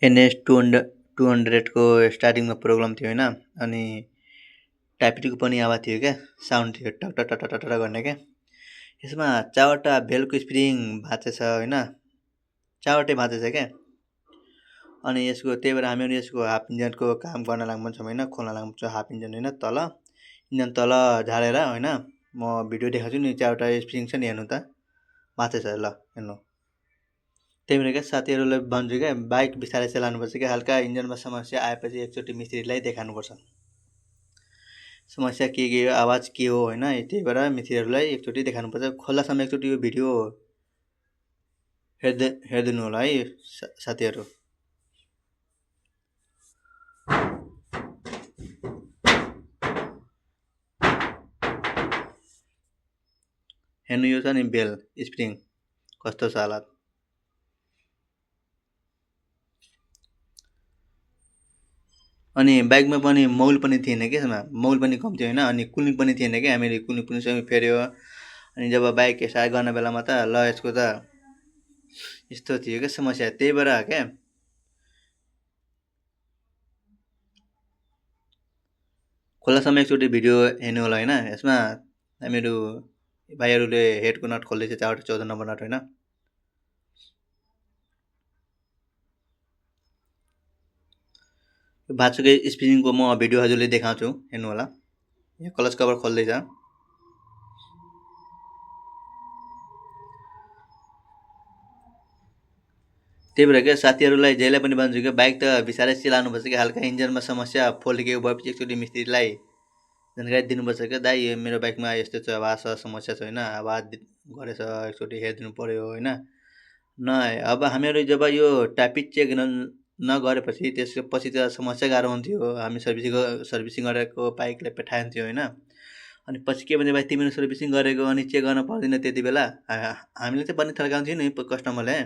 NS 200 को स्टार्टिङमा programme थियो होइन। अनि टाइपिटीको पनि आवाज थियो क्या, साउन्ड थियो टक टक टक टक गर्ने क्या। यसमा 4वटा बेलको स्प्रिङ भाँचेछ होइन, 4वटै भाँचेछ क्या। अनि यसको त्यही भएर हामीहरू यसको हाफ इन्जनको काम गर्न लाग्छौँ होइन, खोल्न लाग्छौँ हाफ इन्जन होइन। तल इन्जन तल झारेर होइन, म भिडियो देखाउँछु नि। 4वटा स्प्रिङ छ नि, हेर्नु त भाँचेछ ल, हेर्नु। त्यही भएर क्या साथीहरूलाई भन्छु क्या, बाइक बिस्तारै चलाउनुपर्छ क्या। हल्का इन्जनमा समस्या आएपछि एकचोटि मिस्त्रीलाई देखाउनुपर्छ, समस्या के हो, आवाज के हो होइन। त्यही भएर मिस्त्रीहरूलाई एकचोटि देखाउनुपर्छ। खोल्दासम्म एकचोटि यो भिडियो हेरिदिनु होला है साथीहरू। हेर्नु, यो छ नि बेल स्प्रिङ, कस्तो छ हालत। अनि बाइकमा पनि मौल पनि थिएन क्या, यसमा मौल पनि कम्ती होइन। अनि कुलिङ पनि थिएन क्या, हामीले कुलिङ पनि सबै फेर्यो। अनि जब बाइक स्टार्ट गर्ने बेलामा त ल यसको त यस्तो थियो क्या समस्या। त्यही भएर क्या खोल्दासम्म एकचोटि भिडियो हेर्नु होला होइन। यसमा हामीहरू भाइहरूले हेडको नट खोल्दैछ, 4वटा 14 नम्बर नट होइन। भाँचेको स्प्रिङको म भिडियो हजुरले देखाउँछु, हेर्नु होला। यो क्लच कभर खोल्दैछ। त्यही भएर क्या साथीहरूलाई जहिले पनि भन्छु कि बाइक त बिस्तारै चलाउनुपर्छ कि। हल्का इन्जनमा समस्या फोल्ट के भएपछि एकचोटि मिस्त्रीलाई जानकारी दिनुपर्छ क्या, दाइ यो मेरो बाइकमा यस्तो छ, आवाज छ, समस्या छ होइन, आवाज गरेछ, एकचोटि हेरिदिनु पऱ्यो होइन। न अब हामीहरू जब यो टापिट चेक नगरेपछि त्यसपछि त समस्या गाह्रो हुन्थ्यो। हामी सर्भिसिङ गरेको बाइकलाई पठाइन्थ्यो होइन। अनि पछि के भने भाइ तिमीले सर्भिसिङ गरेको अनि चेक गर्न पर्दैन, त्यति बेला हामीले चाहिँ पनि थर्काउँथ्यो नि कस्टमरले।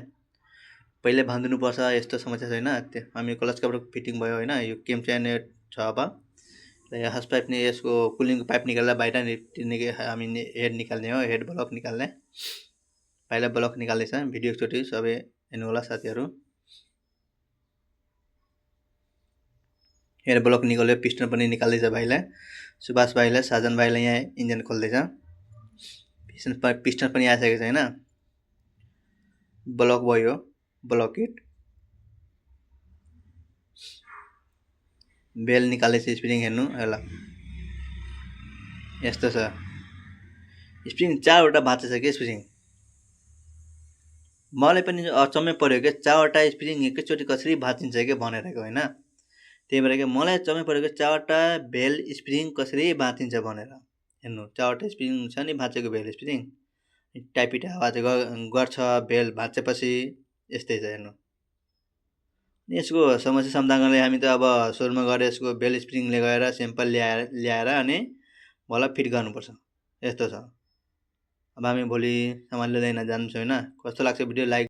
पहिले भनिदिनुपर्छ यस्तो समस्या छैन। हामी क्लच कभर फिटिङ भयो होइन, यो केम चेन छ। अब हस पाइप नि यसको कुलिङको पाइप निकालेर बाहिर हामी हेड निकाल्ने हो, हेड ब्लक निकाल्ने। पहिला ब्लक निकाल्दैछ, भिडियो एकचोटि सबै हेर्नु होला साथीहरू। हेड ब्लक निकाल्यो, पिस्टन पनि निकाल्दैछ भाइलाई, सुभाष भाइलाई, साजन भाइलाई। यहाँ इन्जन खोल्दैछ, पिस्टन पनि आइसकेको छ होइन। ब्लक भयो, ब्लक किट, बेल निकाल्दैछ, स्प्रिङ हेर्नु होला। यस्तो छ स्प्रिङ, 4वटा भाँचेछ कि स्प्रिङ। मलाई पनि अचम्मै पऱ्यो क्या, 4वटा स्प्रिङ एकैचोटि कसरी भाँचिन्छ क्या भनेर होइन। त्यही भएर क्या मलाई अचम्मै परेको, 4वटा बेल स्प्रिङ कसरी भाँचिन्छ भनेर। हेर्नु, 4वटा स्प्रिङ छ नि भाँचेको बेल स्प्रिङ, टाइपिट आवाज गर्छ बेल भाँचेपछि, यस्तै छ हेर्नु। यसको समस्या समाधानले हामी त अब सुरुमा गएर यसको बेल स्प्रिङले गएर स्याम्पल ल्याएर अनि भल फिट गर्नुपर्छ, यस्तो छ। अब हामी भोलि सामान लिँदैन जान्छौँ होइन। कस्तो लाग्छ भिडियो लाइक